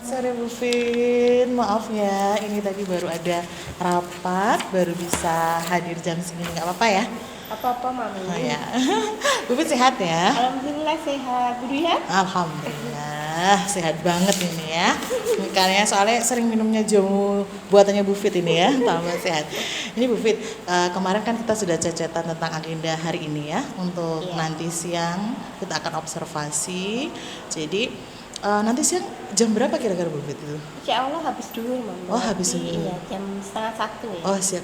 Sore Bu Fin, maaf ya, ini tadi baru ada rapat, baru bisa hadir jam segini, nggak apa-apa ya? Apa-apa Mami? Oh ya, Bu Fin sehat ya? Alhamdulillah sehat. Bu ya? Alhamdulillah, sehat banget ini ya. Makanya soalnya sering minumnya jamu buatannya Bu Fit ini ya, tambah sehat. Ini Bu Fit, kemarin kan kita sudah cecetan tentang agenda hari ini ya. Untuk nanti siang kita akan observasi. Jadi nanti siang jam berapa kira-kira Bu Fit itu? Insya Allah habis dulu Mami. Oh habis dulu. Iya, jam 12:30 ya. Oh siap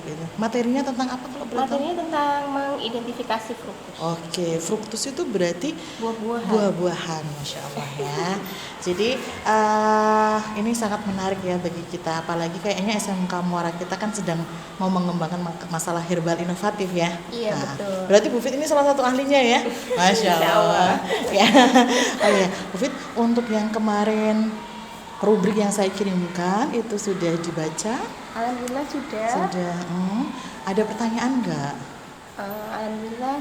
itu. Materinya tentang apa kalau boleh tahu? Materinya tentang mengidentifikasi fruktus. Oke, fruktus itu berarti Buah-buahan. buah-buahan, masya Allah ya. Jadi ini sangat menarik ya bagi kita, apalagi kayaknya SMK Muara kita kan sedang mau mengembangkan masalah herbal inovatif ya. Iya betul. Berarti Bu Fit ini salah satu ahlinya ya, masya Allah. Ya, oh ya, Bu Fit untuk yang kemarin rubrik yang saya kirimkan itu sudah dibaca? Alhamdulillah sudah. Sudah. Ada pertanyaan nggak? Alhamdulillah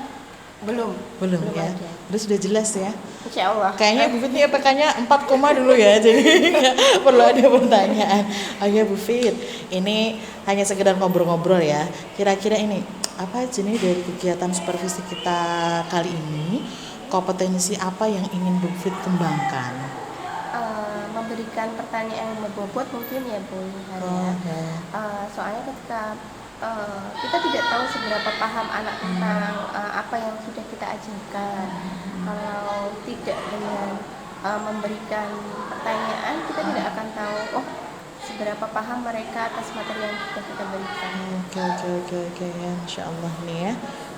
belum ya. ada. Udah sudah jelas ya. Insya Allah. Kayaknya Bu Fit ini IPK-nya 4 koma dulu ya, jadi nggak perlu ada pertanyaan. Oh ya Bu Fit, ini hanya sekedar ngobrol-ngobrol ya. Kira-kira ini apa aja nih dari kegiatan supervisi kita kali ini? Kompetensi apa yang ingin Bu Fit kembangkan? Memberikan pertanyaan yang berbobot mungkin ya Bu soalnya ketika kita tidak tahu seberapa paham anak tentang apa yang sudah kita ajarkan. Kalau tidak dengan memberikan pertanyaan, kita tidak akan tahu seberapa paham mereka atas materi yang sudah kita berikan. Oke ya, Insya Allah nih ya.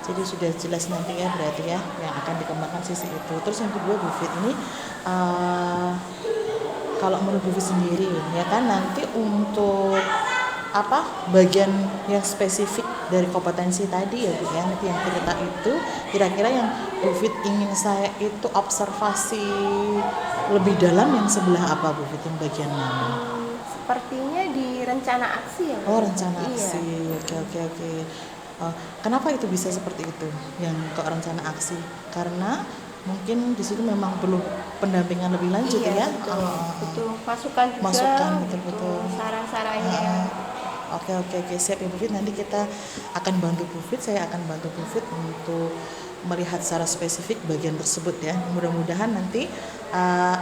Jadi sudah jelas nanti ya berarti ya yang akan dikembangkan sisi itu. Terus yang kedua Bu Fit ini kalau menurut Bu Fit sendiri ya kan nanti untuk bagian yang spesifik dari kompetensi tadi ya Bu ya, nanti yang cerita itu kira-kira yang Bu Fit ingin saya itu observasi lebih dalam yang sebelah apa Bu Fit, yang bagian mana? Sepertinya di rencana aksi ya Bu. Oh rencana aksi, oke. Kenapa itu bisa seperti itu yang ke rencana aksi? Karena mungkin di situ memang perlu pendampingan lebih lanjut ya. Betul. Masukan juga. Betul. Saran-sarannya. Oke siap ya Bu Fit. Nanti kita akan bantu Bu Fit. Saya akan bantu Bu Fit untuk melihat secara spesifik bagian tersebut ya. Mudah-mudahan nanti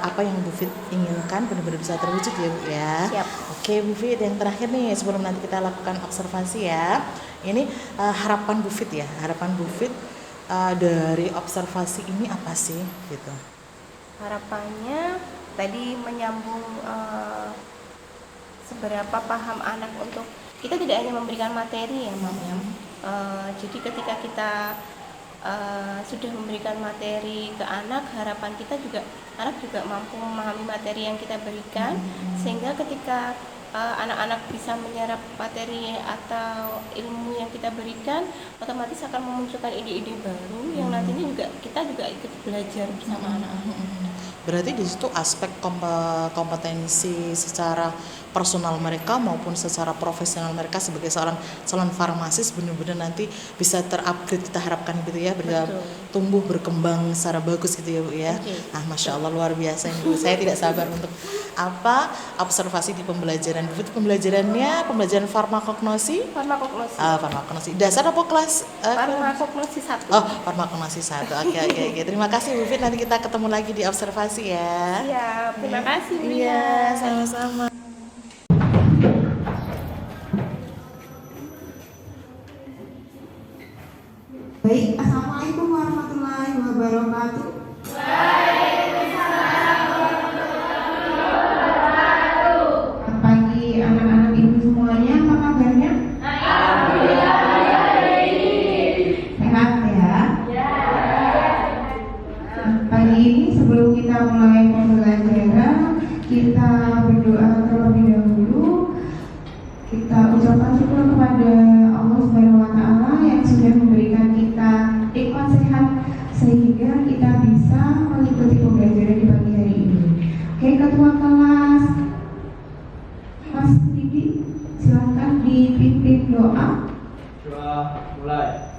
apa yang Bu Fit inginkan benar-benar bisa terwujud ya Bu ya. Siap. Oke Bu Fit, yang terakhir nih sebelum nanti kita lakukan observasi ya. Ini harapan Bu Fit ya. Harapan Bu Fit dari observasi ini apa sih gitu? Harapannya tadi menyambung seberapa paham anak untuk kita tidak hanya memberikan materi ya Mam ya. Jadi ketika kita sudah memberikan materi ke anak, harapan kita juga anak juga mampu memahami materi yang kita berikan, sehingga ketika anak-anak bisa menyerap materi atau ilmu yang kita berikan, otomatis akan memunculkan ide-ide baru yang nantinya juga kita juga ikut belajar bersama anak-anak. Berarti di situ aspek kompetensi secara personal mereka maupun secara profesional mereka sebagai seorang calon farmasis benar-benar nanti bisa terupgrade, kita harapkan gitu ya, tumbuh berkembang secara bagus gitu ya Bu ya. Masya Allah luar biasa ini Bu. Saya tidak sabar untuk observasi di pembelajaran Bu. Pembelajaran farmakognosi. Farmakognosi. Dasar apa kelas? Farmakognosi 1. Farmakognosi 1. Oke. Terima kasih Bu Fit. Nanti kita ketemu lagi di observasi ya. Siap. Terima kasih Bu. Iya, sama-sama. Baik, Assalamualaikum warahmatullahi wabarakatuh. Selamat pagi anak-anak ibu semuanya, apa kabarnya? Alhamdulillah baik. Sehat ya? Pagi ini sebelum kita mulai pembelajaran, kita berdoa terlebih dahulu. Kita ucapkan syukur kepada Allah Subhanahu wa Ta'ala yang sudah memberikan kita nikmat sehat sehingga kita bisa mengikuti pembelajaran di pagi hari ini. Oke, ketua kelas Mas Didi, silakan dipimpin doa. Doa mulai.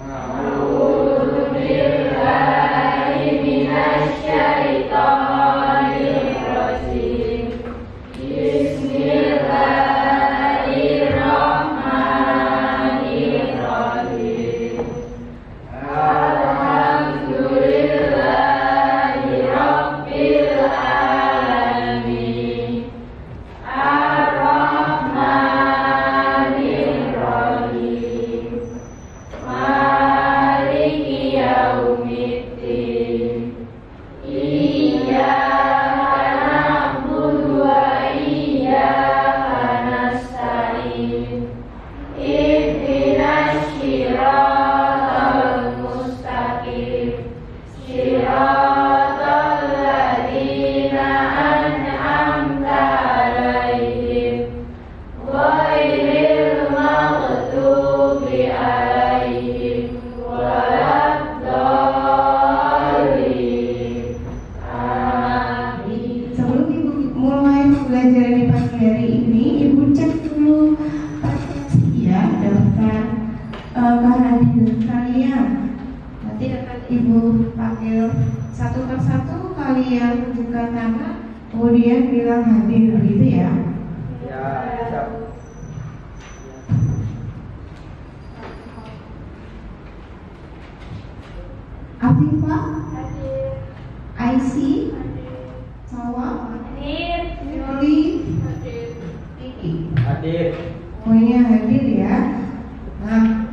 A'udzubillahi minasyaitonir rajim. Ibu panggil satu persatu, kalian tunjukkan tangan, kemudian bilang hadir, gitu ya. Ya, siap. Afifah, Aisy, Sawa, Yuli, Iki. Hadir. Semuanya hadir ya. Nah,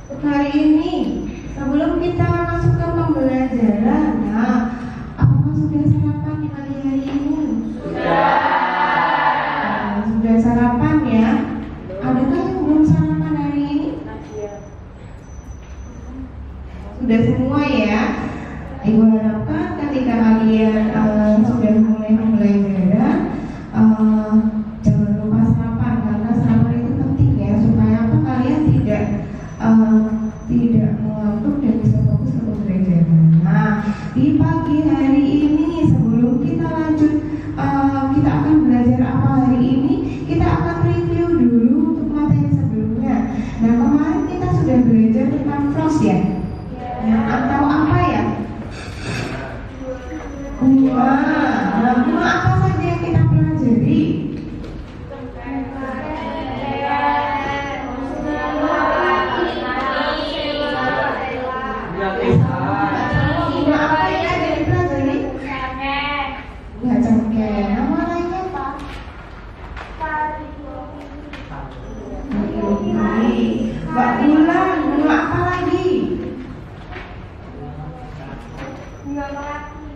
untuk hari ini sebelum kita masuk ke pembelajaran, nah, apakah sudah sarapan di pagi hari ini? Sudah sarapan ya. Adakah yang belum sarapan hari ini? Sudah semua ya. Ibu harapkan ketika kalian sudah mulai pembelajaran, jangan lupa sarapan, karena sarapan itu penting ya, supaya apa, kalian tidak mengantuk dan bisa fokus ke pembelajaran. Nah, di pagi hari ini sebelum kita lanjut, kita akan belajar apa hari ini, kita akan review dulu untuk materi sebelumnya. Nah, kemarin kita sudah belajar tentang frost ya, atau apa ya? Bunga. Nah, bunga apa saja yang kita pelajari? Bunga apa yang ada dipelajari? Bunga cengkeh. Nama lainnya apa? Mbak Bulan, bunga apa lagi?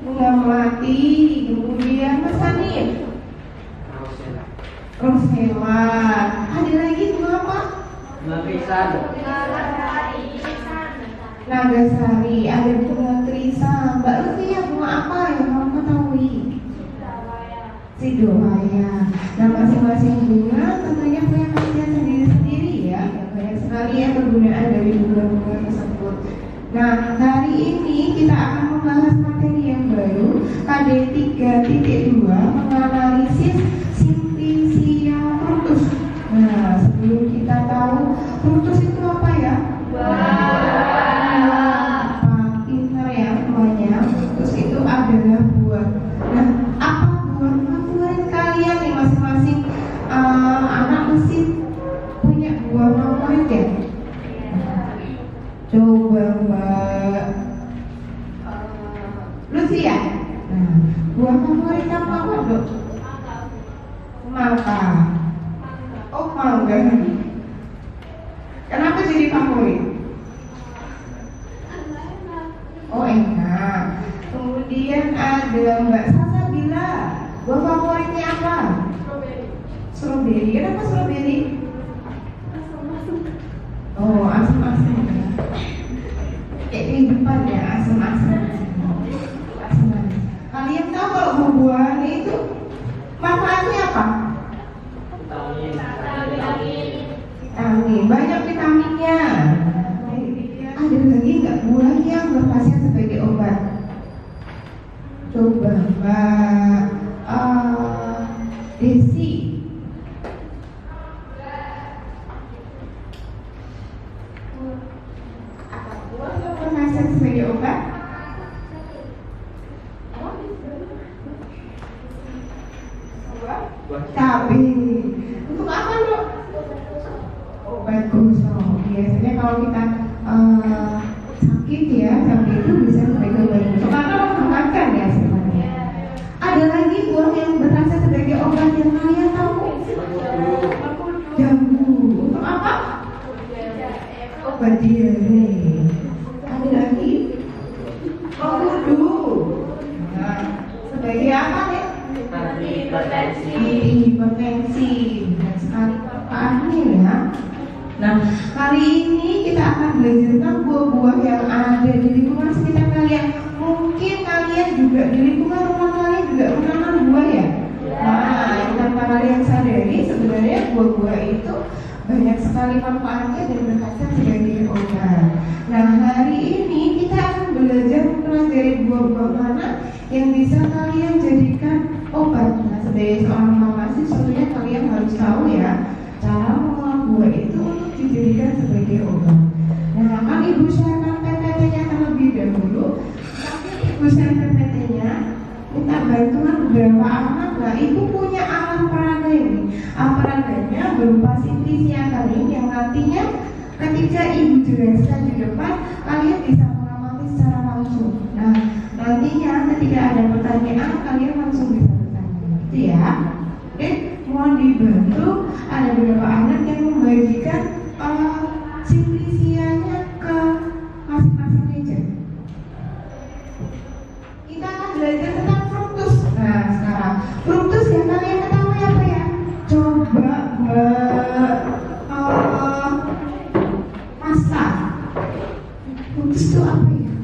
Bunga melati. Kemudian Mas Hanif, Rosella. Ada lagi bunga apa? Lapisan. Nagasari. Ada bunga Krisa. Mbak Lufia, bunga apa yang kamu ketahui? Sidowaya. Nah, masing-masing bunga tentunya punya khasiat sendiri-sendiri ya. Banyak sekali ya kegunaan dari bunga-bunga tersebut. Nah, hari ini kita akan membahas materi yang baru, KD 3.2, menganalisis simplicia fructus. Nah, sebelum kita tahu fructus itu apa ya? Pintar ya semuanya. Fructus itu adalah buah. Nah, apa buah favorit kalian nih masing-masing? Anak mesin punya buah favorit ya? Coba Mbak Lucia. Nah, buah favorit kamu apa dok? Mangga. Oh, mangga. Kenapa jadi favorit? Oh, enak. Kemudian ada Mbak Salsabila. Buah favoritnya apa? Strawberry. Kenapa strawberry? Oh, asam-asam ya. Kayak kehidupan ya, asam-asam. Kalian tahu kalau buah-buahan itu manfaatnya apa? Vitamin. Banyak vitaminnya. Ada lagi nggak buah yang berkhasiat sebagai obat? Coba Mbak Desi. Buah yang berkhasiat sebagai obat? Cabai. Untuk apa dok? Obat gosok. Biasanya kalau kita sakit ya, cabai itu bisa sebagai obat gosok karena menghangatkan ya sebenarnya. Ada lagi buah yang berasa sebagai obat yang kalian tahu? Jambu. Untuk apa? Obat diare. Ada lagi? Mengkudu. Nah, sebagai apa ya? Hipertensi. Dan sekali manfaatnya ya. Nah, kali ini kita akan belajar tentang buah-buah yang ada di lingkungan sekitar kalian. Mungkin kalian juga di lingkungan rumah kalian juga menanam buah ya. Nah, yang tanpa kalian sadari sebenarnya buah-buah itu banyak sekali manfaatnya dan berkhasiat sebagai obat. Nah, hari ini kita akan belajar mempelajari buah-buah mana yang bisa kalian jadikan obat. Nah, sebagai seorang farmasi tentunya kalian harus tahu ya cara mengolah buah itu untuk dijadikan sebagai obat. Nah, akan Ibu share bantuan beberapa anak. Nah, ibu punya alat peraga ini. Alat peraganya berupa simplisia kalian yang nantinya ketika ibu jelaskan di depan, kalian bisa mengamati secara langsung. Nah, nantinya ketika ada pertanyaan, kalian langsung bisa bertanya. Gitu ya. Oke, mohon dibantu. Ada beberapa anak yang membagikan simplisianya ke masing-masing meja. Kita akan belajar tentang fruktus. Nah, sekarang fruktus yang kalian ketahui apa ya? Coba masak. Fruktus itu apa ya?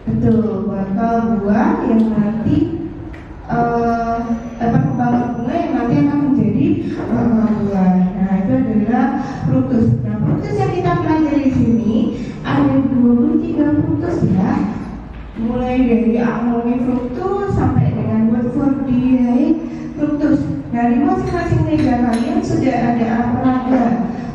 Betul, bakal buah yang nanti perkembangan bunga yang nanti akan menjadi buah. Nah, itu adalah fruktus. Nah, fruktus yang kita pelajari di sini ada 23 fruktus ya. Mulai dari amomi fruktus sampai dengan Woodfordiae fruktus. Dari masing-masing meja kalian sudah ada apelaga.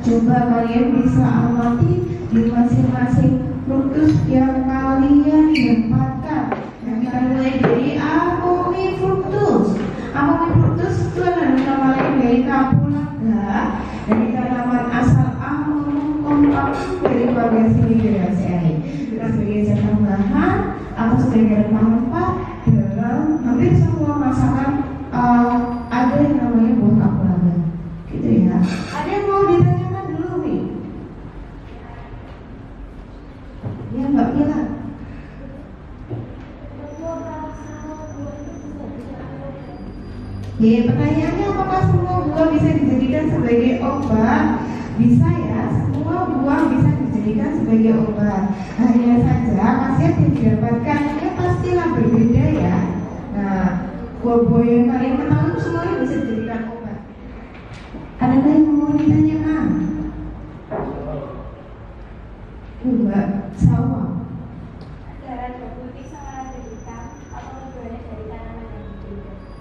Coba kalian bisa amati di masing-masing fruktus yang kalian dapatkan. Nah, kita mulai dari amomi fruktus. Amomi fruktus itu adalah nama lain dari kapulaga, dari tanaman asal Amomum compact dari keluarga Silviaceae. Kita sebagai zat tambahan atau sebagai rempah-rempah dalam hampir semua masakan ada yang namanya buah kapulaga. Gitu ya. Ada yang mau ditanyakan dulu nih? Ya, Mbak Mila. Pertanyaannya apakah semua buah bisa dijadikan sebagai obat? Bisa ya, semua buah bisa dijadikan sebagai obat. Hanya saja khasiat yang didapatkannya pastilah berbeda ya. Nah, buah-buah yang kalian ketahui semuanya bisa dijadikan obat. Adakah yang mau ditanyakan? Mbak Sawah.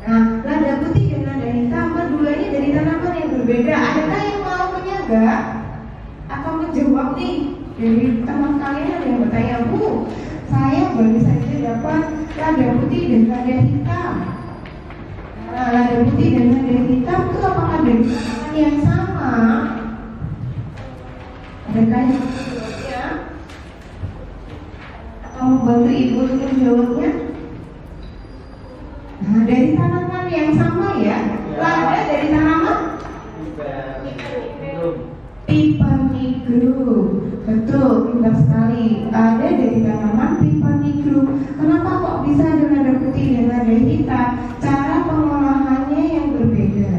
Nah, lada putih dan lada hitam keduanya dari tanaman yang berbeda. Adakah yang mau menyaga atau menjawab nih? Dari teman kalian ada yang bertanya, Bu, saya baru saja dapat lada putih dan lada hitam. Nah, lada putih dan lada hitam itu apakah dari tanaman yang sama? Adakah yang mau menjawabnya? Atau membantu ibu untuk menjawabnya? Nah, dari tanaman yang sama ya. Lada dari tanaman Pipa nigrum. Betul, pintar sekali. Ada dari tanaman Pipa nigrum. Kenapa kok bisa ada lada putih dan lada hitam? Cara pengolahannya yang berbeda.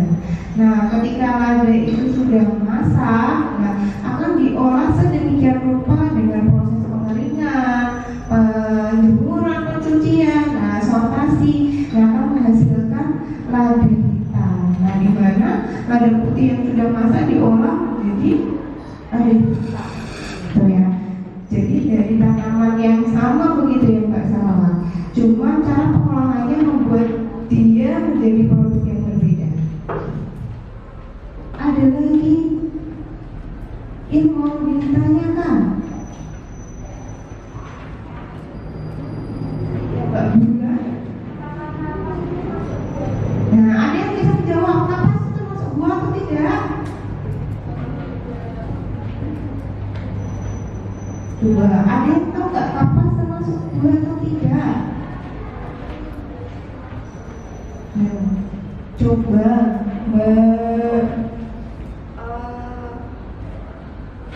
Nah, ketika lada itu sudah masak, nah, akan diolah sedemikian rupa dengan proses pengeringan, penjemuran, pencucian, nah, sortasi yang akan menghasilkan lada hitam. Nah, di mana lada putih yang sudah masak diolah menjadi lada hitam. Gitu ya. Jadi dari tanaman yang sama begitu ya Mbak Salma. Cuma cara pengolahannya membuat dia menjadi produk yang berbeda. Ada lagi yang mau ditanyakan? Ya Mbak Bunda. Nah, ada yang bisa menjawab kapas itu termasuk buah atau tidak? Coba, ada yang tahu nggak kapas termasuk buah atau tidak? Coba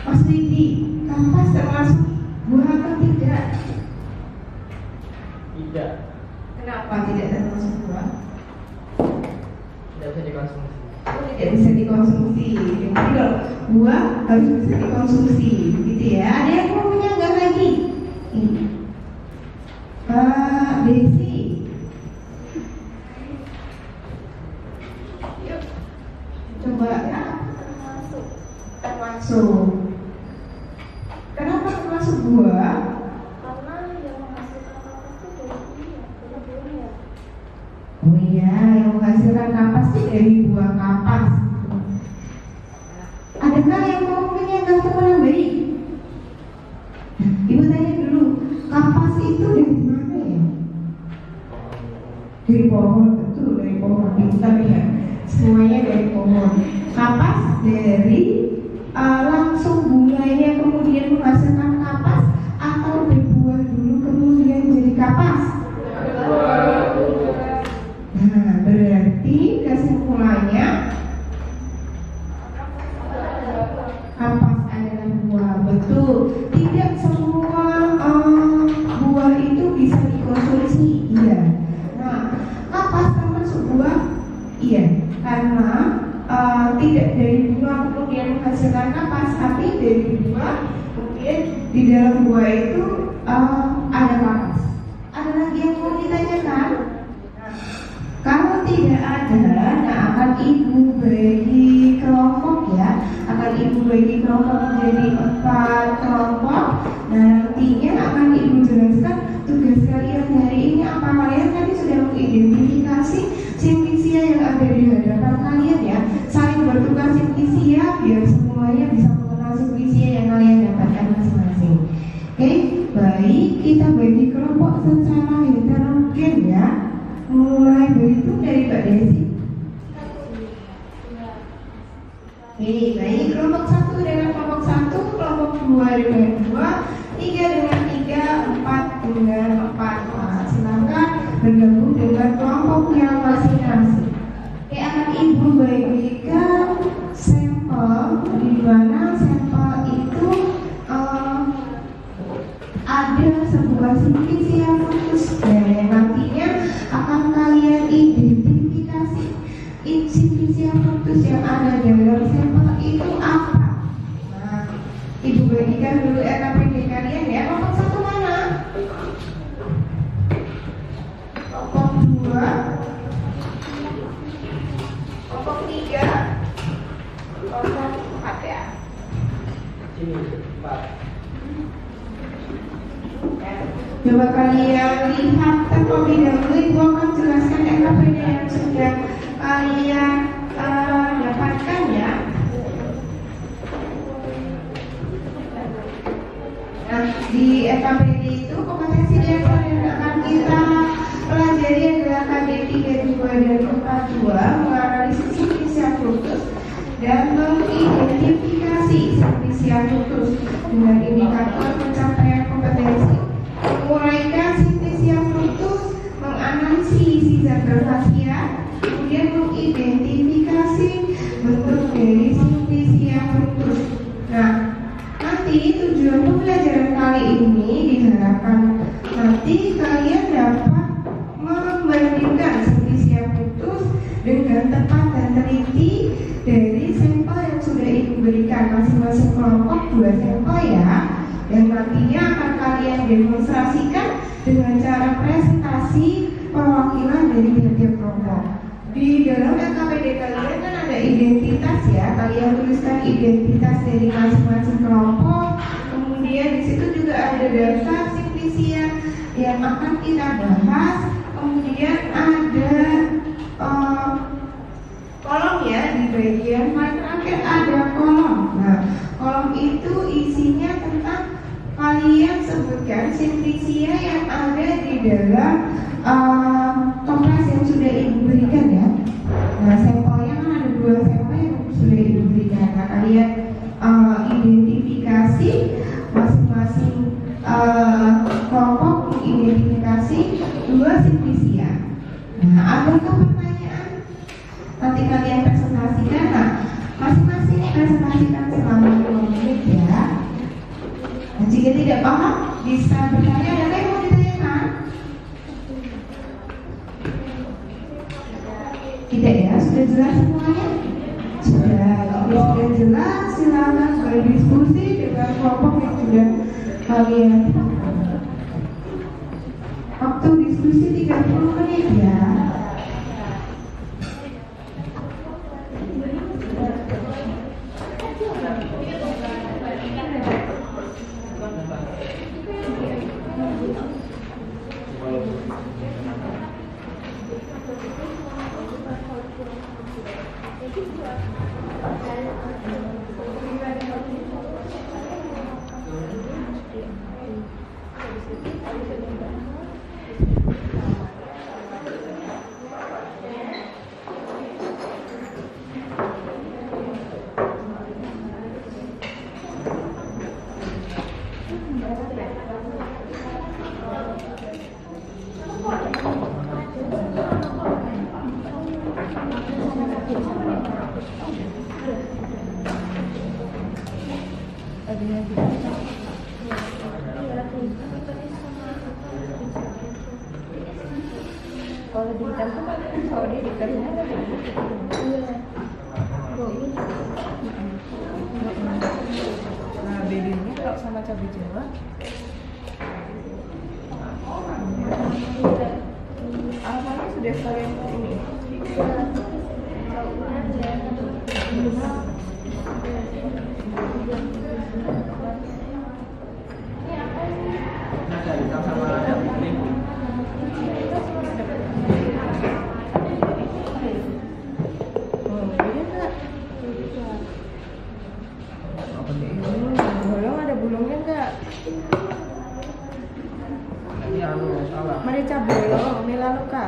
Mas Widi, kapas termasuk buah atau tidak? Tidak. Kenapa tidak termasuk buah? Tidak bisa dikonsumsi. Tidak bisa dikonsumsi. Jadi kalau buah harus bisa dikonsumsi, gitu ya. Ada yang mau menyanggah lagi? Pak Desi. Yuk, coba ya. Termasuk. Kenapa termasuk buah? Karena yang menghasilkan kapas itu dari buah, Oh iya, yang menghasilkan kapas itu dari buah kapas. Adakah yang mau menyangka seorang bayi? Nah, Ibu tanya dulu, kapas itu dari mana ya? Dari pohon, betul, dari pohon. Pintar ya, semuanya dari pohon. Kapas dari langsung bunganya kemudian menghasilkan kapas, atau berbuah dulu kemudian jadi kapas? Nah, berarti kesimpulannya kapas adalah buah. Betul. Tidak semua buah itu bisa dikonsumsi. Iya. Nah, kapas termasuk buah? Iya. Karena tidak dari buah kemudian menghasilkan kapas, tapi dari buah kemudian di dalam buah itu ada kapas. Ada lagi yang mau ditanyakan? Kalau tidak ada, nah akan ibu bagi kelompok ya, akan ibu bagi kelompok menjadi 4 kelompok. Nah nantinya akan ibu jelaskan tugas kalian hari ini apa. Kalian tadi sudah mengidentifikasi simplisia yang ada di hadapan kalian ya, saling bertukar simplisia biar semuanya bisa mengenal simplisia yang kalian dapatkan masing-masing. Oke, baik, kita bagi kelompok secara heterogen ya. Mulai berhitung dari Mbak Desi. Oke, baik, kelompok 1 dengan kelompok 1, kelompok 2 dengan 2, 3 dengan 3, 4 dengan 4. Nah, silakan bergabung dengan kelompok yang masing-masing. Oke, akan ibu bagikan sampel, di mana sampel itu ada sebuah simplisia fructus dan nantinya akan kalian identifikasi simplisia fructus yang ada dalam sampel itu apa. Nah, ibu bagikan dulu RKPD kalian ya. Kelompok 1 mana? Kelompok 2, kelompok 3, kelompok 4 ya. Sini, 4. Coba kalian lihat terlebih dahulu, ibu akan jelaskan RKPD yang sudah kalian dapatkan ya. Nah, di RKPD itu kompetensi dasar yang akan kita pelajari adalah KD 32 dan 42, menganalisis simplisia fructus dan mengidentifikasi simplisia fructus dengan indikator pencapaian kompetensi, menguraikan simplisia fructus, menganalisis isi zat berkhasiat, kemudian mengidentifikasi bentuk dari simplisia fructus. Nah, nanti tujuan pembelajaran kali ini diharapkan nanti kalian dapat membandingkan simplisia fructus dengan tepat dan teliti dari sampel yang sudah ibu berikan. Masing-masing kelompok 2 sampel ya, dan nantinya akan kalian demonstrasikan dengan cara presentasi perwakilan dari tiap-tiap kelompok. Di dalam LKPD kalian kan ada identitas ya, kalian tuliskan identitas dari masing-masing kelompok. Kemudian di situ juga ada daftar simplisia yang akan kita bahas. Kemudian ada kolom ya, di bagian paling terakhir ada kolom. Nah, kolom itu isinya tentang kalian sebutkan simplisia yang ada di dalam toples yang sudah ibu berikan ya. Nah, sampelnya kan ada 2 sampel yang sudah ibu berikan. Nah, kalian identifikasi masing-masing kelompok mengidentifikasi 2 simplisia. Nah, adakah pertanyaan? Nanti kalian presentasikan. Nah, masing-masing presentasikan selama 5 menit ya. Nah, jika tidak paham bisa bertanya. Ada yang mau ditanyakan? Tidak ya, sudah jelas semuanya? Sudah, kalau sudah jelas silakan berdiskusi dengan kelompok yang sudah kalian. Waktu diskusi 30 menit ya. Kalau di hitam tuh kalau dia dikeringin ada Nah bedanya kalau sama cabai Jawa awalnya sudah sekalian ini Ada hitam sama ada putih. bolong ada bulungnya enggak? Ini anu salah. Merica bolong, Melaleuca.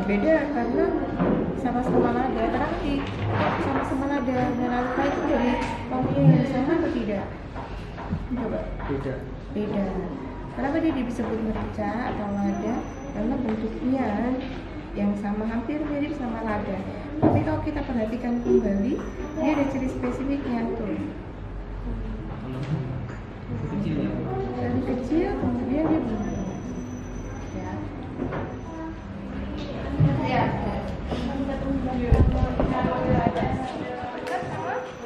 Beda karena sama-sama lada. Tapi sama-sama lada Melaleuca itu dari wanginya yang sama atau tidak? Coba. Beda. Beda. Kenapa dia disebut merica atau lada? Karena bentuknya yang sama, hampir mirip sama lada. Tapi kalau kita perhatikan kembali, dia ada ciri spesifiknya tuh. Kecil ya. Dari kecil, kemudian dia berubah. Ya. Ya.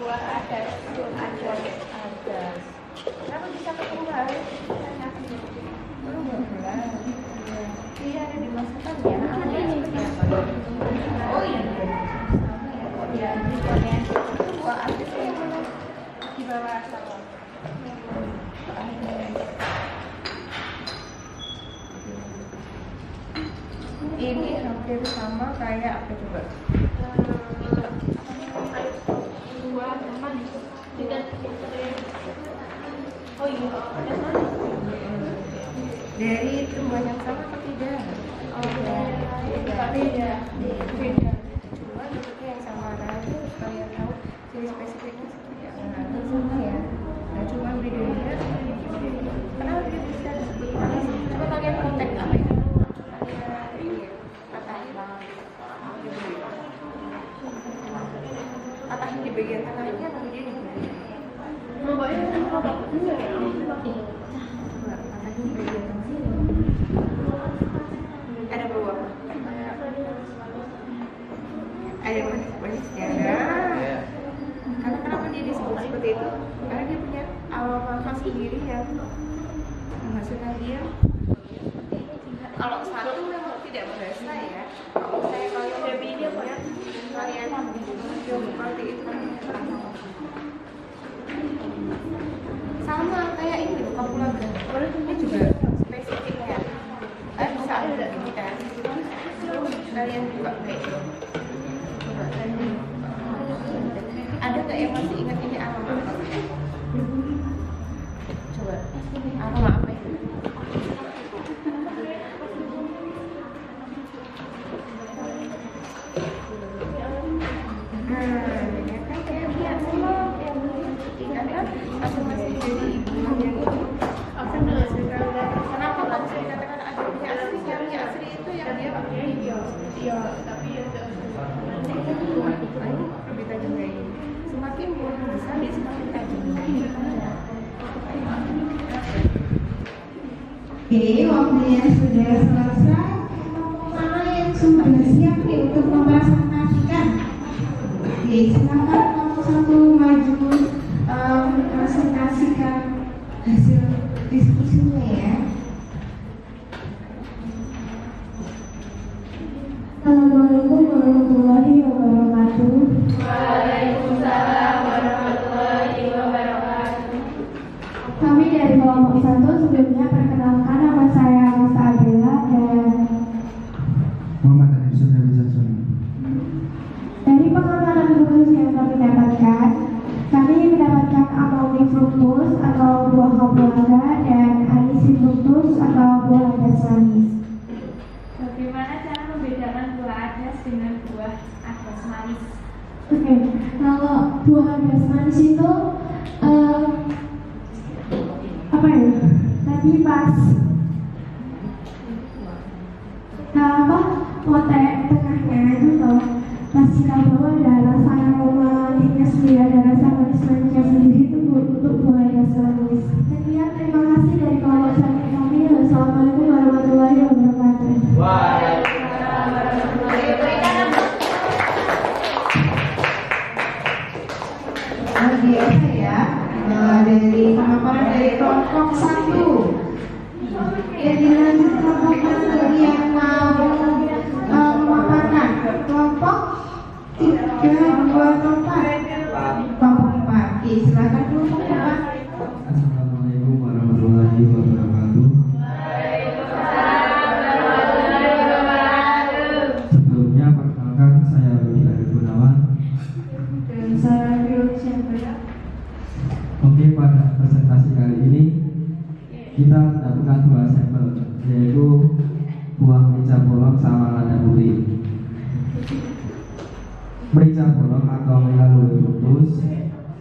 Luar adas. Kenapa bisa keluar? Iya, ada di masakan ya. Oh iya. Ya, wah, artis di bawah salon. Ini hampir sama kayak apa coba? Oh iya. Dari tumbuhan yang sama atau tidak? Oh beda. Beda. Cuma bentuknya yang sama. Nah itu kalian tahu ciri spesifiknya seperti apa? Nah sama ya. Nah cuma bedanya kenapa dia bisa disebut panas? Coba kalian kontak apa itu? Patahin di bagian tengahnya kemudian di bagian. Ada bau apa? Ada manis ya. Karena kenapa dia disebut seperti itu? Karena dia punya aroma khas sendiri yang menghasilkan dia. Kalau satu memang tidak berasa ya. Kalau saya kalian dia punya kalian seperti itu sama kayak ini loh kapulaga. Ini juga spesifiknya. Bisa ada ini kan. Kalian buka kayak itu. Ada nggak yang masih ingat ini aroma apa? Coba aroma apa itu? Semakin besar dia semakin tajam. Oke, waktunya sudah selesai. Mana yang sudah siap nih untuk mempresentasikan? Oke, silakan nomor satu maju mempresentasikan hasil diskusinya ya. Assalamualaikum warahmatullahi wabarakatuh. Waalaikumsalam warahmatullahi wabarakatuh. Kami dari kelompok 1 sebelumnya perkenalkan nama saya Musa Abela dan atau buah kapulaga dan anisin fructus atau buah adas manis. Bagaimana cara membedakan buah adas dengan buah adas manis? Oke, kalau buah adas manis itu apa ya? Tadi pas potek tengahnya itu tuh pas kita bawa ada rasa aromatiknya sendiri, ada rasa manis-manisnya sendiri itu untuk buah adas manis. Sekian, terima kasih dari kelompok santri kami. Wassalamualaikum warahmatullahi wabarakatuh. Biasa ya, dari pemaparan dari kelompok 1. Yang dilanjut kelompok lagi yang mau memaparkan kelompok 3, 2, 4. Kelompok 4. Oke, silakan kelompok 4. Assalamualaikum warahmatullahi wabarakatuh. Sebelumnya perkenalkan, saya Rudi Arif Gunawan. Dan saya Rio Chandra. Oke, pada presentasi kali ini kita mendapatkan 2 sampel, yaitu buah merica bolong sama lada putih. Merica bolong atau Melaleuca fructus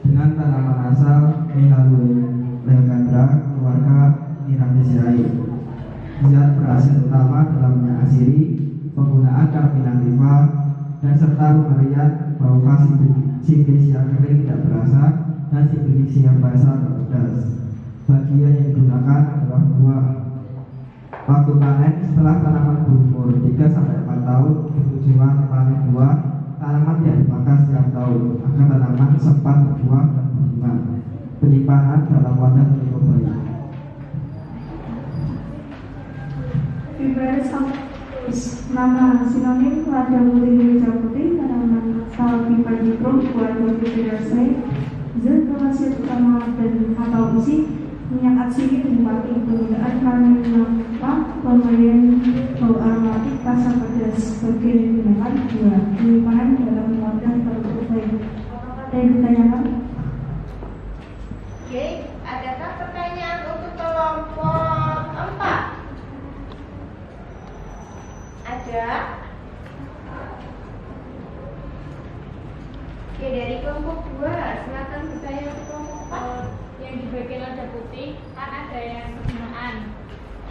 dengan tanaman asal Melaleuca keluarga Myrtaceae. Zat berhasil utama dalam mengakhiri penggunaan Carminativa dan serta pemberian bau khas Simplicia kering tidak berasa dan Simplicia basah tak pedas. Bagian yang digunakan adalah buah. Waktu panen setelah tanaman berumur 3-4 tahun, tujuan panen buah. Tanaman tidak dimakan setiap tahun agar tanaman sempat berbuah dan berbunga. Penyimpanan dalam wadah tertutup baik. Fiberis australis, nama sinonim lada putih merica putih, tanaman asal Vipagicum keluarga Viperaceae. Zat penghasil utama dan atau isi minyak atsiri menikmati penggunaan Carminativa, pemberian bau aromatik rasa pedas. Bagian yang digunakan buah. Penyimpanan dalam wadah tertutup baik. Ada yang ditanyakan? Oke, adakah pertanyaan untuk kelompok 4? Ada? Oke, dari kelompok 2, silakan bertanya untuk kelompok 4. Yang di bagian lada putih kan ada yang penggunaan.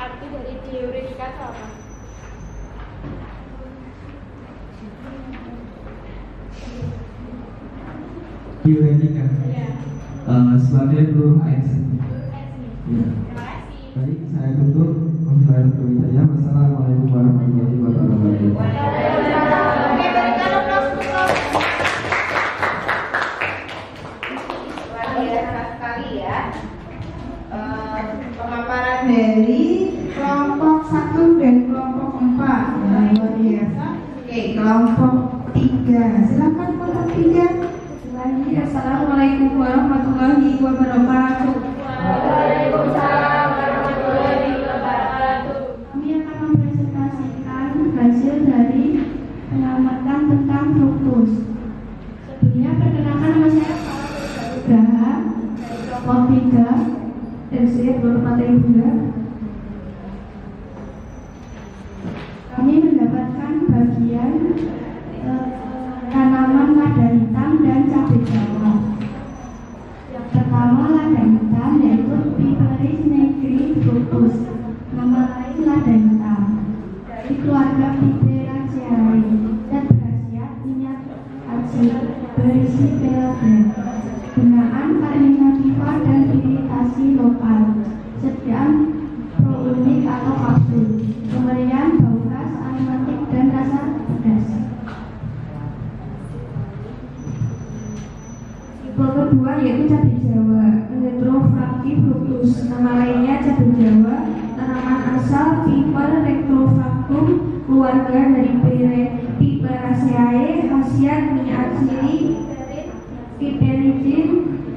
Arti dari diuretika itu apa? Diuretika Ya. sebagai peluru air seni. Ya. Terima kasih. Baik, saya tutup. Wassalamualaikum warahmatullahi wabarakatuh. Oke, berikan aplaus. Luar biasa sekali ya. Pemaparan dari kelompok 1 dan kelompok 4. Luar biasa. Oke, kelompok 3. Silakan kelompok 3. Assalamualaikum warahmatullahi wabarakatuh. Waalaikumsalam warahmatullahi wabarakatuh. Kami akan mempresentasikan hasil dari pengamatan tentang fructus. Sebelumnya perkenalkan nama saya Nugraha dari kelompok 3 dan saya bermateri juga. Kami mendapatkan bagian tanaman lada hitam dan cabai jawa. Yang pertama lada hitam yaitu Piperis nigri fructus, nama lain lada hitam, dari keluarga Viperaceae dan berkhasiat minyak atsiri berisi pelagen. Gunaan Carminativa dan iritasi lokal. Sediaan prounik atau kapsul. Pemberian bau khas aromatik dan rasa pedas. Tipe kedua yaitu cabai Jawa, Retrofracti fructus, nama lainnya cabai Jawa, tanaman asal Piper retrofractum, keluarga dari Piperaceae, khasiat minyak atsiri, piperidin,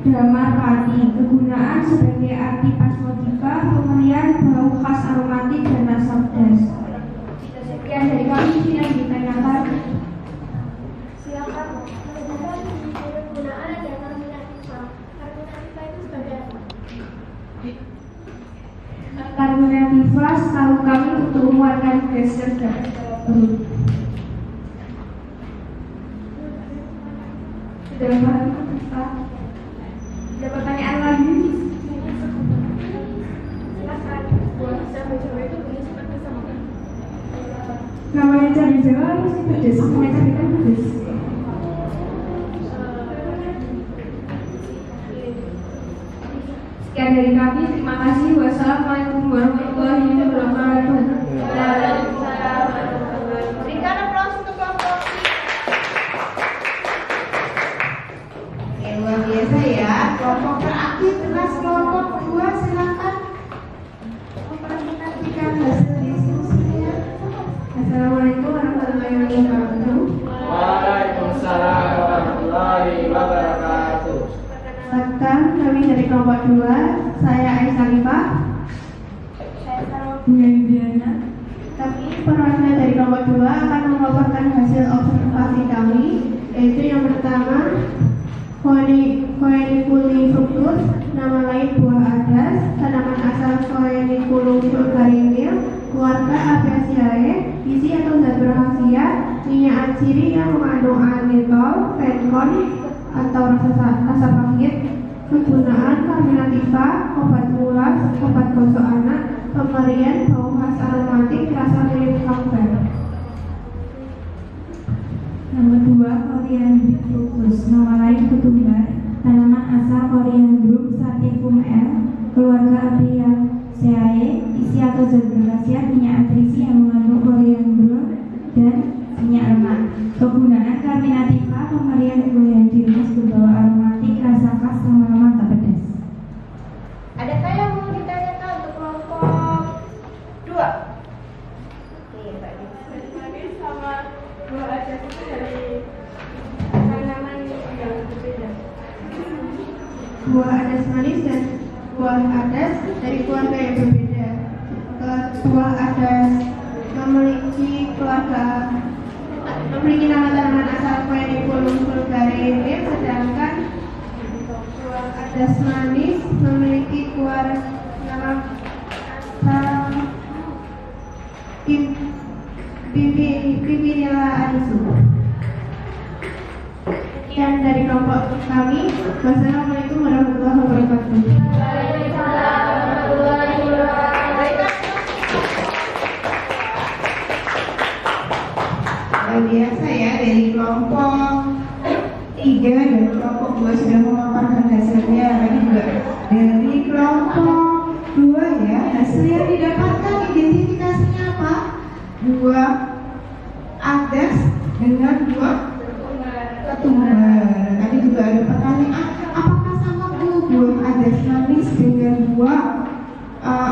damar padi. Kegunaan sebagai antipasmodika, pemberian bau khas aromatik dan rasa pedas. Sekian dari kami, tidak ditanyakan. Silakan. Penggunaan ada Carminativa. Carminativa itu sebagai apa? Alternativa setahu kami untuk mengeluarkan geser dan perut. Sudah paham Pak? Ada pertanyaan lagi? Silakan. Buah cabai Jawa itu punya sifat kesamaan. Namanya cabai Jawa harus pedas, namanya cabai kan pedas. Sekian dari kami, terima kasih. Wassalamualaikum warahmatullahi wabarakatuh. Berikan aplaus untuk kelompok. Oke, luar biasa ya. Kelompok terakhir kelas kelompok 2, silakan mempresentasikan hasil diskusinya. Assalamualaikum warahmatullahi wabarakatuh. Waalaikumsalam warahmatullahi wabarakatuh. Perkenalkan, kami dari kelompok 2. Saya Aisyah Lifah. Saya Sarah. Diana. Kami perwakilan dari kelompok 2 akan memaparkan hasil observasi kami, yaitu yang pertama Phoeniculi fructus, nama lain buah adas, tanaman asal Phoeniculum vulgarinea, keluarga Apiaceae, isi atau zat berkhasiat, minyak atsiri yang mengandung anetol, fencon atau rasa pahit, kegunaan carminativa, obat mulas, obat gosok anak, pemberian bau khas aromatik, rasa mirip kamfer. Nomor 2, Coriandrum fructus, nama lain ketumbar, tanaman asal Coriandrum sativum L, keluarga Apiaceae, isi atau zat berkhasiat, minyak atrisi yang mengandung coriandrol dan minyak lemak. Kegunaan carminativa, pemberian goiadirmus berbau aromatik, rasa khas, lama-lama tak pedas. Adakah yang mau ditanyakan untuk kelompok 2? Iya, Pak. Tadi sama buah adas itu dari tanaman yang berbeda. Buah adas manis dan buah adas dari keluarga yang berbeda. Buah adas memiliki nama tanaman asal Phoeniculum vulgarinea, sedangkan buah adas manis memiliki nama asal Pimpinella anisu. Sekian dari kelompok kami. Wassalamualaikum warahmatullahi wabarakatuh. Luar biasa ya, dari kelompok 3 dan kelompok 2 sudah memaparkan hasilnya. Tadi juga dari kelompok 2 ya, hasil yang didapatkan identifikasinya apa? Buah adas dengan buah ketumbar. Tadi juga ada pertanyaan, apakah sama buah adas manis dengan buah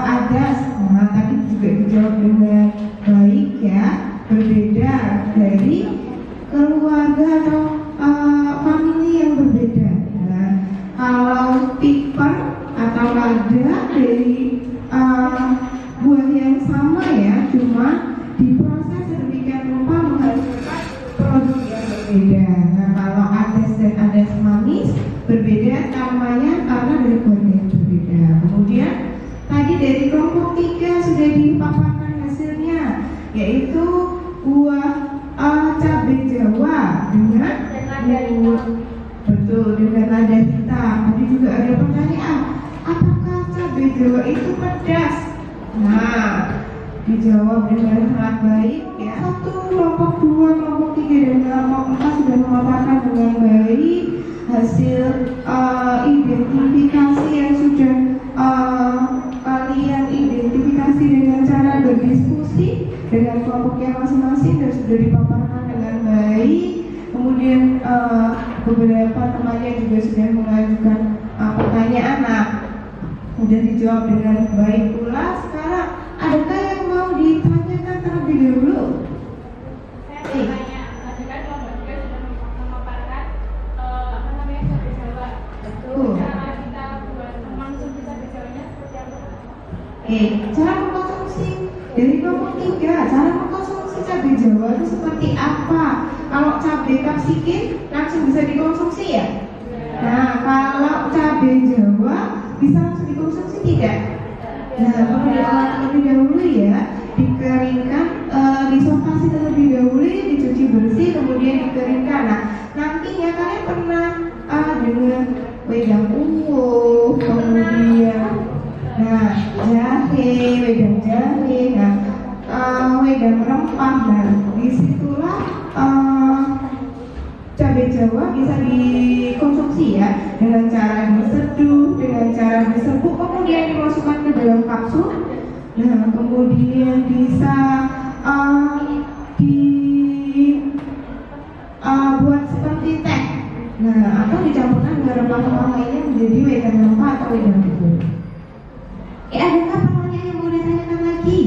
adas? Nah, tadi juga dijawab dengan baik ya. Berbeda dari keluarga atau famili yang berbeda. Nah, kalau piper atau lada dari buah yang sama ya, cuma diproses sedemikian rupa menghasilkan produk yang berbeda. Nah, kalau adas dan adas manis berbeda namanya karena dari keluarga yang berbeda. Kemudian tadi dari kelompok 3 sudah dipaparkan hasilnya, yaitu buah cabai Jawa dengan betul dengan nada hitam. Tadi juga ada pertanyaan, apakah cabai Jawa itu pedas? Nah, dijawab dengan sangat baik ya. Satu, kelompok 2, kelompok 3 dan kelompok 4 sudah memaparkan dengan baik hasil identifikasi yang sudah kalian identifikasi dengan cara berdiskusi dengan kelompoknya masing-masing dan sudah dipaparkan dengan baik. Kemudian beberapa temannya juga sudah mengajukan pertanyaan, nah sudah dijawab dengan baik pula. Sekarang adakah yang mau ditanyakan terlebih dahulu? Saya bertanya, tadi kan kelompok 3 sudah memaparkan cabai Jawa. Betul. Cara kita buat mengkonsumsi cabai Jawanya seperti apa? Cara mengkonsumsi dari kelompok 3, cara mengkonsumsi cabai Jawa itu seperti apa? Kalau cabai kapsikin langsung bisa dikonsumsi ya? Nah, kalau cabai Jawa bisa langsung dikonsumsi tidak? Nah, perlu diolah terlebih dahulu ya, dikeringkan, disortasi terlebih dahulu, dicuci bersih, kemudian dikeringkan. Nah, nantinya kalian pernah dengan wedang ungu, kemudian jahe, wedang jahe, wedang rempah. Nah, disitulah cabai Jawa bisa dikonsumsi ya, dengan cara diseduh, dengan cara disepuh, kemudian dimasukkan ke dalam kapsul. Nah, kemudian bisa buat seperti teh. Nah, atau dicampurkan dengan rempah-rempah lainnya menjadi wedang rempah atau wedang ungu. Adakah pertanyaan yang mau ditanyakan lagi?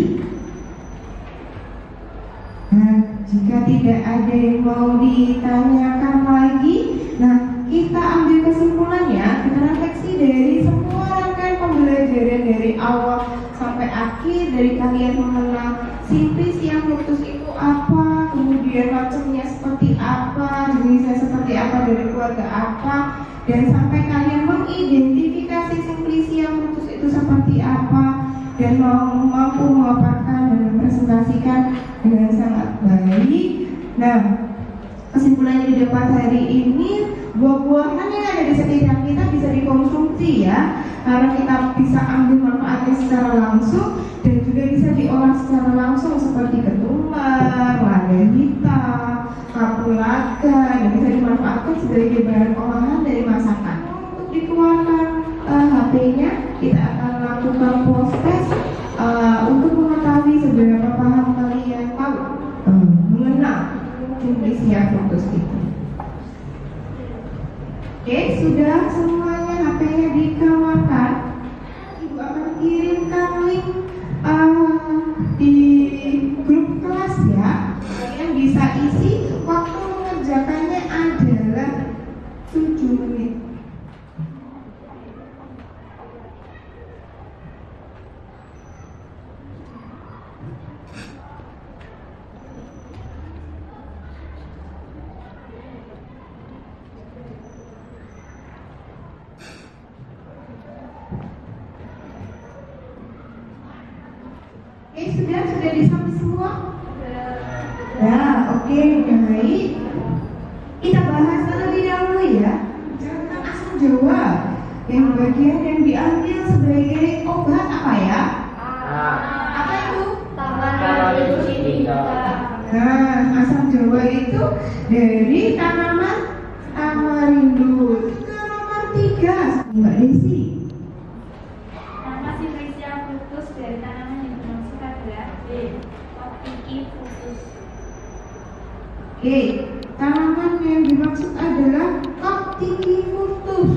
Nah, jika tidak ada yang mau ditanyakan lagi, nah kita ambil kesimpulannya, kita refleksi dari semua rangkaian pembelajaran dari awal sampai akhir, dari kalian mengenal Simplisia fructus itu apa, kemudian macamnya seperti apa, jenisnya seperti apa, dari keluarga apa, dan sampai kalian mengidentifikasi Simplisia fructus itu seperti apa, dan mampu memaparkan dan mempresentasikan dengan sangat baik. Nah, kesimpulannya di depan hari ini, buah-buahan yang ada di sekitar kita bisa dikonsumsi ya, karena kita bisa ambil manfaatnya secara langsung dan juga bisa diolah secara langsung seperti ketumbar, lada hitam, kapulaga, dan bisa dimanfaatkan sebagai bahan olahan dari masakan. Untuk dikeluarkan HP-nya, kita akan lakukan post test untuk mengetahui seberapa paham kalian tahu mengenal Simplisia fructus itu. Oke, sudah semuanya HP-nya dikeluarkan. Ibu akan kirimkan link di grup kelas ya. Kalian bisa isi, waktu mengerjakannya adalah 7 menit. Sudah disambung semua? Nah, oke, baik. Kita bahas terlebih dahulu ya tentang asam jawa, yang bagian yang diambil sebagai obat apa ya? Apa itu? Nah, asam jawa itu dari tanaman tamarindo. Ke nomor 3, Mbak Desi. Nama Simplisia fructus dari tanaman yang dimaksud adalah Coctici fructus. Oke, tanaman yang dimaksud adalah Coctici fructus.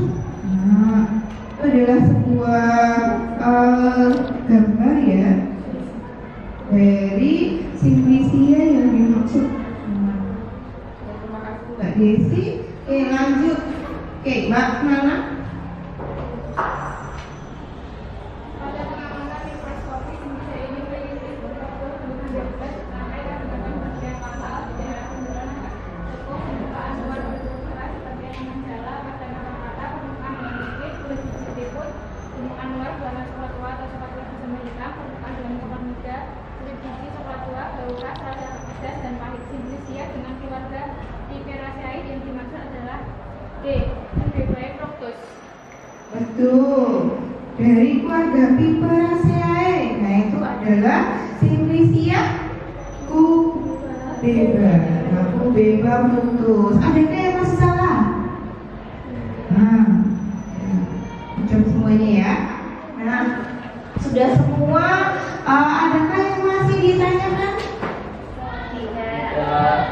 Nah, itu adalah sebuah gambar ya dari Simplisia yang dimaksud. Terima kasih Mbak Desi. Oke, lanjut. Oke, Mbak mana? Pada pengamatan mikroskopis, Simplisia ini memiliki beberapa bentuk gambar sampai dengan bagian pasal di daerah pembunuhan cukup pembukaan luar berkeras seperti menjala pada mata, permukaan dengan sedikit, kulit berseliput, permukaan luar berwarna coklat tua atau coklat tua bersama hitam, permukaan dengan coklat muda, kulit biji coklat tua, bau khas, rasa pedas dan pahit. Simplisia dengan keluarga Piperaceae yang dimaksud adalah D. Simplisia fructus. Betul, dari keluarga Piperaceae. Nah, itu adalah Simplisia cubeba. Nah, cubeba fructus. Adakah yang masih salah? Nah, ucap semuanya ya. Nah, sudah semua. Adakah yang masih ditanyakan?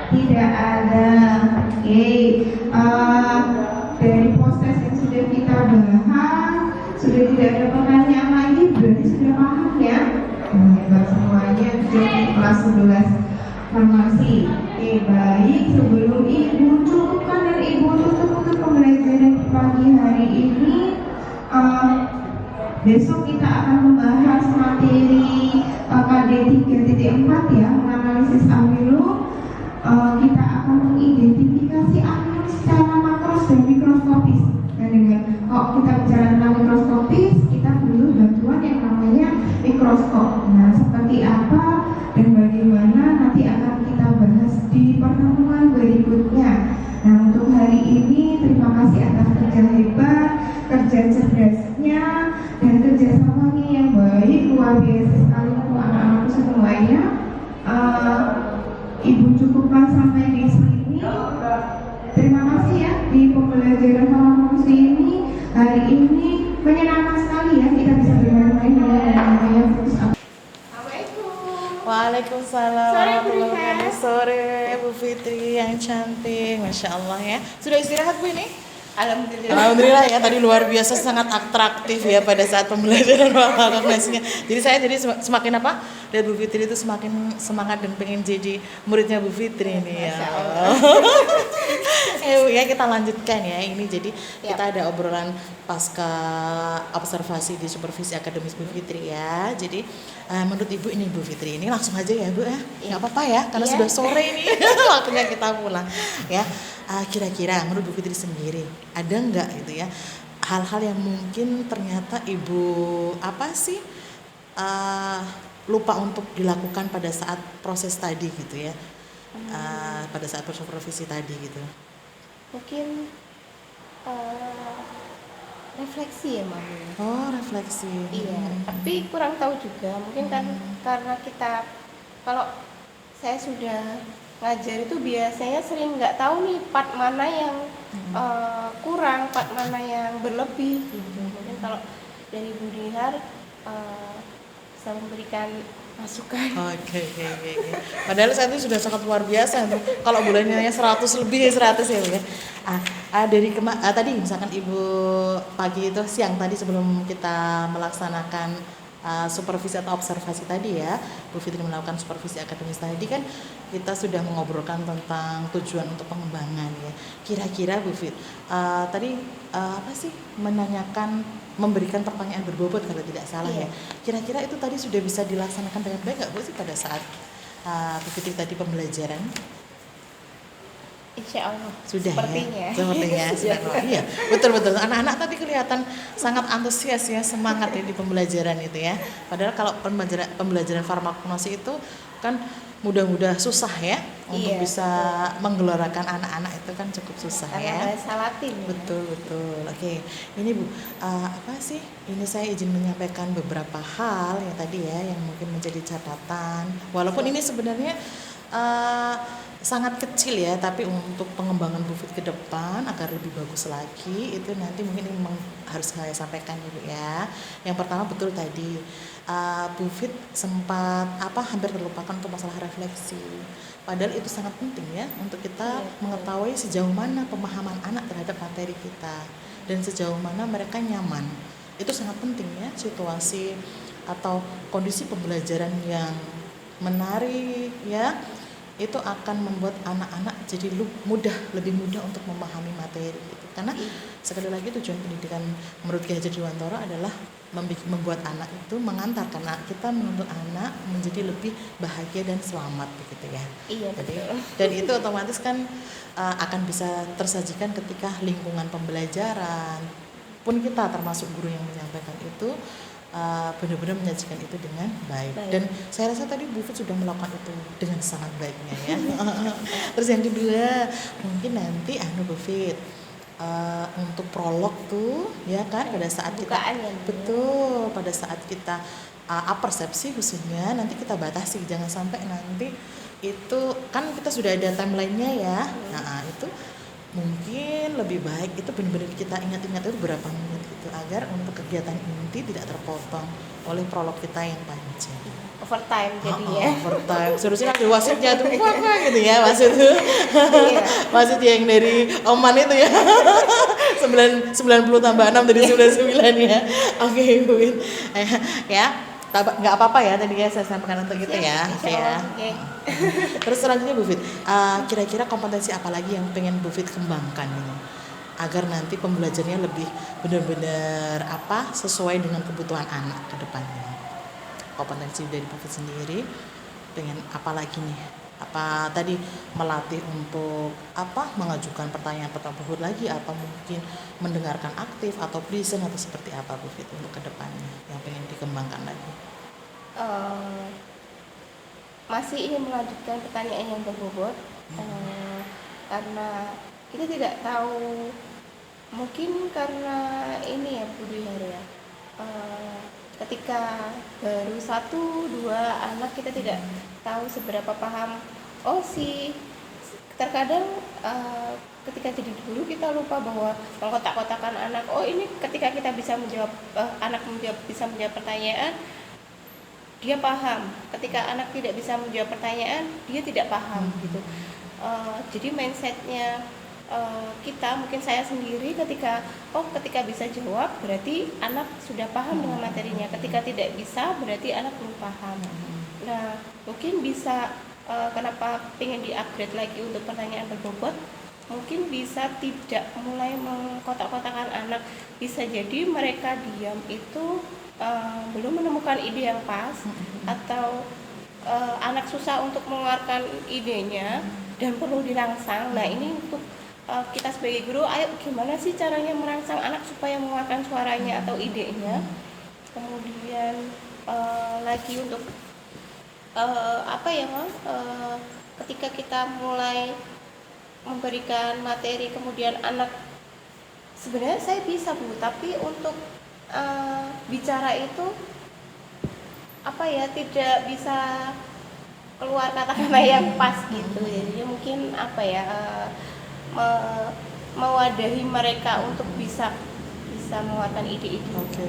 Tidak ada. Oke. Dari proses yang sudah kita bahas, sudah tidak ada pertanyaan lagi, berarti sudah paham ya. Hebat semuanya, sudah di kelas 11 farmasi. Oke, baik. Sebelum Ibu cukupkan dan Ibu tutup untuk pembelajaran pagi hari ini, besok kita akan membahas materi KD 3.4 ya, menganalisis amilum. Kita akan mengidentifikasi amilum secara makros dan mikroskopis. Nah, dengan kita bicara tentang mikroskopis, kita butuh bantuan yang namanya mikroskop. Nah, seperti apa dan bagaimana nanti akan kita bahas di pertemuan berikutnya. Nah, untuk hari ini terima kasih atas kerja hebat, kerja cerdasnya, dan kerjasamanya yang baik, luar biasa sekali untuk anak-anakku semuanya. Ibu cukupkan sampai di sini. Terima kasih ya di pembelajaran farmakologi ini. Hari ini menyenangkan sekali ya, kita bisa bermain-main dengan namanya fokus. Waalaikumsalam Sore, Bu warahmatullahi Rika. wabarakatuh. Sore Bu Fitri yang cantik, Masya Allah ya. Sudah istirahat Bu ini? Alhamdulillah. Alhamdulillah ya, tadi luar biasa sangat atraktif ya pada saat pembelajaran farmakologinya. Jadi saya semakin apa? Lihat Bu Fitri itu semakin semangat dan pengen jadi muridnya Bu Fitri ini ya. Masya Allah. Ya kita lanjutkan ya. Ini jadi kita ada obrolan pasca observasi di supervisi akademis Bu Fitri ya. Jadi menurut Ibu ini Bu Fitri ini langsung aja ya Bu ya. Nggak apa-apa ya karena Iya. sudah sore ini waktunya kita pulang ya. Kira-kira menurut Bu Fitri sendiri ada nggak gitu ya hal-hal yang mungkin ternyata Ibu lupa untuk dilakukan pada saat proses tadi gitu ya, pada saat proses supervisi tadi gitu. Mungkin refleksi ya Mami. Oh, refleksi. Iya, tapi kurang tahu juga. Mungkin kan karena kita, kalau saya sudah ngajar itu biasanya sering nggak tahu nih part mana yang kurang, part mana yang berlebih gitu. Mungkin kalau dari Bu Dihar bisa memberikan masukan. Oke. Padahal saya itu sudah sangat luar biasa. Kalau bulannya 100 lebih 100 ya Bu ya. Tadi misalkan Ibu pagi itu siang tadi sebelum kita melaksanakan supervisi atau observasi tadi ya, Bu Fitri melakukan supervisi akademis tadi kan kita sudah mengobrolkan tentang tujuan untuk pengembangan ya. Kira-kira Bu Fit tadi memberikan pertanyaan berbobot kalau tidak salah ya. Kira-kira itu tadi sudah bisa dilaksanakan dengan baik nggak Bu sih pada saat Bu Fitri tadi pembelajaran? Insya Allah. Sudah Sepertinya. ya. Sudah. Iya, betul. Anak-anak tadi kelihatan sangat antusias ya, semangat ya di pembelajaran itu ya. Padahal kalau pembelajaran farmakologi itu kan mudah-mudah susah ya untuk bisa menggelorakan anak-anak itu kan cukup susah Karena ya. bahasa Latin. Betul. Oke, ini Bu, Ini saya izin menyampaikan beberapa hal yang tadi ya, yang mungkin menjadi catatan. Walaupun ini sebenarnya sangat kecil ya, tapi untuk pengembangan Bu Fit ke depan agar lebih bagus lagi itu nanti mungkin memang harus saya sampaikan dulu ya. Yang pertama betul tadi Bu Fit sempat hampir terlupakan untuk masalah refleksi. Padahal itu sangat penting ya untuk kita mengetahui sejauh mana pemahaman anak terhadap materi kita dan sejauh mana mereka nyaman. Itu sangat penting ya, situasi atau kondisi pembelajaran yang menarik ya, itu akan membuat anak-anak jadi lebih mudah untuk memahami materi gitu. Karena sekali lagi tujuan pendidikan menurut Ki Hajar Dewantara adalah membuat anak itu mengantarkan kita menuntut anak menjadi lebih bahagia dan selamat begitu ya. Iya, betul. Dan itu otomatis kan akan bisa tersajikan ketika lingkungan pembelajaran pun kita termasuk guru yang menyampaikan itu benar-benar menyajikan itu dengan baik. Dan saya rasa tadi Bu Fit sudah melakukan itu dengan sangat baiknya ya. Terus yang kedua mungkin nanti Bu Fit untuk prolog tuh ya kan pada saat Bukaan kita ya, betul pada saat kita persepsi khususnya nanti kita batasi, jangan sampai nanti itu kan kita sudah ada timelinenya ya. Nah itu mungkin lebih baik itu benar-benar kita ingat-ingat itu berapa menit gitu agar untuk kegiatan inti tidak terpotong oleh prolog kita yang panjang. Overtime jadinya. Overtime. Seharusnya ada wasitnya tuh apa gitu ya, wasit tuh. Wasit yang dari Oman itu ya. 90 tambah 6 dari 99 ya. Oke, Bu. Ya. Nggak apa-apa ya tadi ya saya sampaikan untuk gitu ya. Oke. Terus selanjutnya Bu Fit, kira-kira kompetensi apa lagi yang pengen Bu Fit kembangkan ini agar nanti pembelajarannya lebih benar-benar sesuai dengan kebutuhan anak ke depannya. Kompetensi dari Bu Fit sendiri pengen apa lagi nih Apa tadi melatih untuk mengajukan pertanyaan Bu lagi, apa mungkin mendengarkan aktif atau present atau seperti apa Bu Fit untuk kedepannya yang pengen dikembangkan lagi? Masih ingin melanjutkan pertanyaan yang berbobot, karena kita tidak tahu, mungkin karena ini ya Bu Dihar ya, ketika baru 1-2 anak kita tidak tahu seberapa paham. Terkadang ketika jadi guru kita lupa bahwa mengkotak-kotakan anak. Ini ketika kita bisa menjawab, anak bisa menjawab pertanyaan, dia paham. Ketika anak tidak bisa menjawab pertanyaan, dia tidak paham gitu. Jadi mindsetnya kita, mungkin saya sendiri, ketika bisa jawab berarti anak sudah paham dengan materinya. Ketika tidak bisa berarti anak belum paham. Nah, mungkin bisa kenapa pengen di-upgrade lagi untuk pertanyaan berbobot, mungkin bisa tidak mulai mengkotak-kotakan anak. Bisa jadi mereka diam itu belum menemukan ide yang pas, atau anak susah untuk mengeluarkan idenya dan perlu dirangsang. Nah, ini untuk kita sebagai guru, ayo gimana sih caranya merangsang anak supaya mengeluarkan suaranya atau idenya. Kemudian lagi untuk ketika kita mulai memberikan materi, kemudian anak, sebenarnya saya bisa Bu, tapi untuk bicara itu tidak bisa keluar kata-kata yang pas gitu. Jadi mungkin mewadahi mereka untuk bisa mengeluarkan ide-ide. Oke.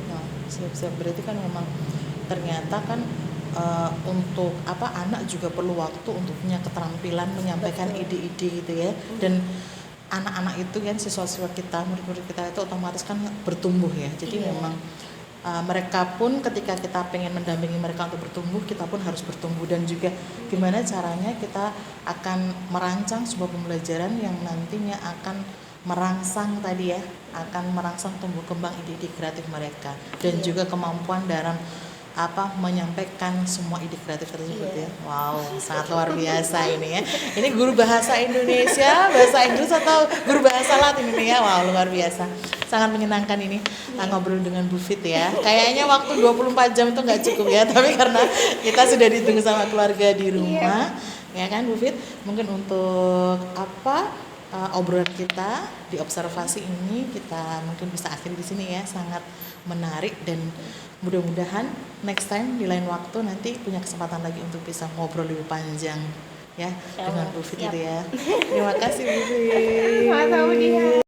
Nah, siap-siap. Berarti kan memang ternyata kan untuk anak juga perlu waktu untuk punya keterampilan menyampaikan ide-ide gitu ya. Dan anak-anak itu kan siswa-siswa kita, murid-murid kita itu otomatis kan bertumbuh ya. Jadi memang mereka pun ketika kita pengen mendampingi mereka untuk bertumbuh, kita pun harus bertumbuh. Dan juga gimana caranya kita akan merancang sebuah pembelajaran yang nantinya akan merangsang tumbuh kembang ide-ide kreatif mereka, dan juga kemampuan dalam menyampaikan semua ide kreatif tersebut ya. Wow, sangat luar biasa ini ya. Ini guru bahasa Indonesia, bahasa Inggris atau guru bahasa Latin ini ya. Wow, luar biasa. Sangat menyenangkan ini ngobrol dengan Bu Fit ya. Kayaknya waktu 24 jam itu nggak cukup ya, tapi karena kita sudah ditunggu sama keluarga di rumah, ya kan Bu Fit? Mungkin untuk obrolan kita di observasi ini kita mungkin bisa akhiri di sini ya. Sangat menarik, dan mudah-mudahan next time di lain waktu nanti punya kesempatan lagi untuk bisa ngobrol lebih panjang ya dengan Bu Fit itu ya. Terima kasih Bu Fit.